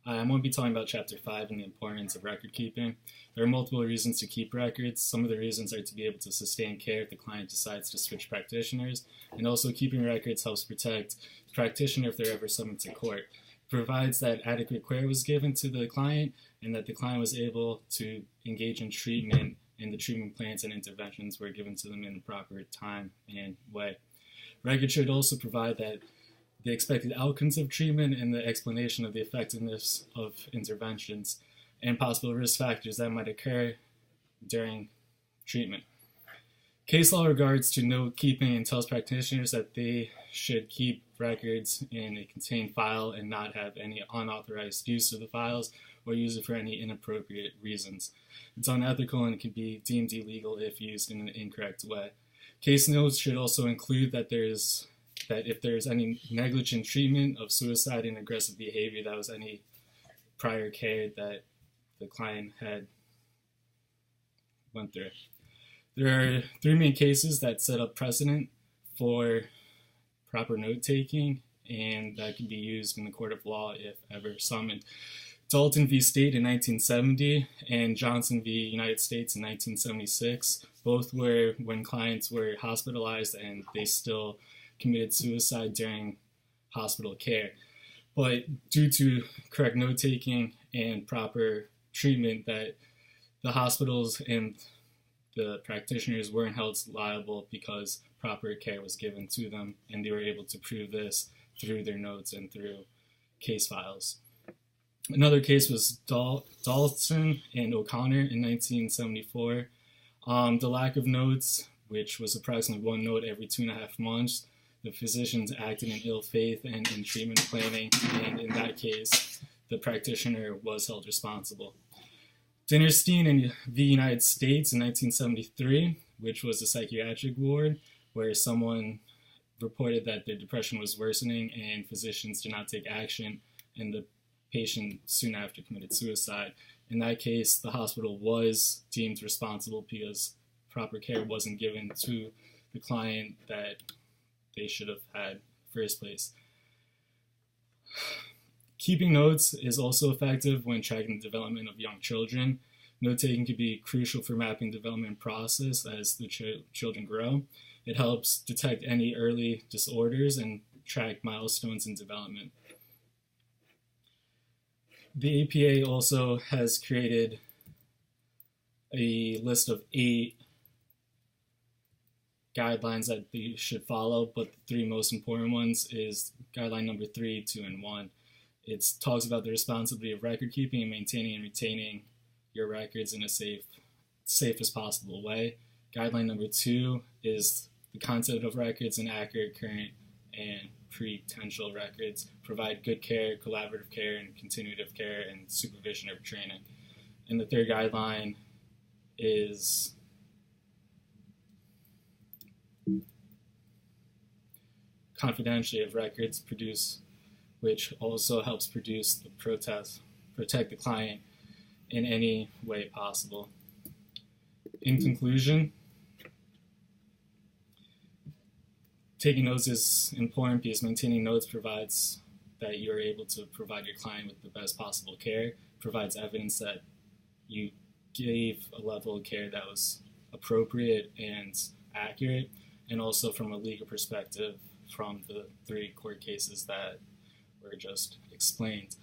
I'm going to be talking about Chapter 5 and the importance of record keeping. There are multiple reasons to keep records. Some of the reasons are to be able to sustain care if the client decides to switch practitioners, and also keeping records helps protect the practitioner if they're ever summoned to court. It provides that adequate care was given to the client and that the client was able to engage in treatment and the treatment plans and interventions were given to them in the proper time and way. Records should also provide that the expected outcomes of treatment and the explanation of the effectiveness of interventions and possible risk factors that might occur during treatment. Case law regards to note keeping and tells practitioners that they should keep records in a contained file and not have any unauthorized use of the files or use it for any inappropriate reasons. It's unethical and it can be deemed illegal if used in an incorrect way. Case notes should also include that if there's any negligent treatment of suicide and aggressive behavior, that was any prior care that the client had went through. There are three main cases that set up precedent for proper note-taking, and that can be used in the court of law if ever summoned. Dalton v. State in 1970 and Johnson v. United States in 1976, both were when clients were hospitalized and they still committed suicide during hospital care. But due to correct note-taking and proper treatment, that the hospitals and the practitioners weren't held liable because proper care was given to them, and they were able to prove this through their notes and through case files. Another case was Dalton and O'Connor in 1974. The lack of notes, which was approximately one note every 2.5 months, the physicians acted in ill faith and in treatment planning, and in that case, the practitioner was held responsible. Dinerstein in the United States in 1973, which was a psychiatric ward where someone reported that their depression was worsening and physicians did not take action, and the patient soon after committed suicide. In that case, the hospital was deemed responsible because proper care wasn't given to the client that they should have had in the first place. Keeping notes is also effective when tracking the development of young children. Note-taking can be crucial for mapping the development process as the children grow. It helps detect any early disorders and track milestones in development. The APA also has created a list of 8 guidelines that they should follow, but the 3 most important ones is guideline number 3, 2, and 1. It talks about the responsibility of record keeping and maintaining and retaining your records in a safest possible way. Guideline number 2 is the concept of records and accurate, current, and potential records. Provide good care, collaborative care, and continuative care, and supervision or training. And the third guideline is confidentiality of records produced, which also helps produce the protect the client in any way possible. In conclusion, taking notes is important because maintaining notes provides that you're able to provide your client with the best possible care, provides evidence that you gave a level of care that was appropriate and accurate, and also from a legal perspective from the 3 court cases that were just explained.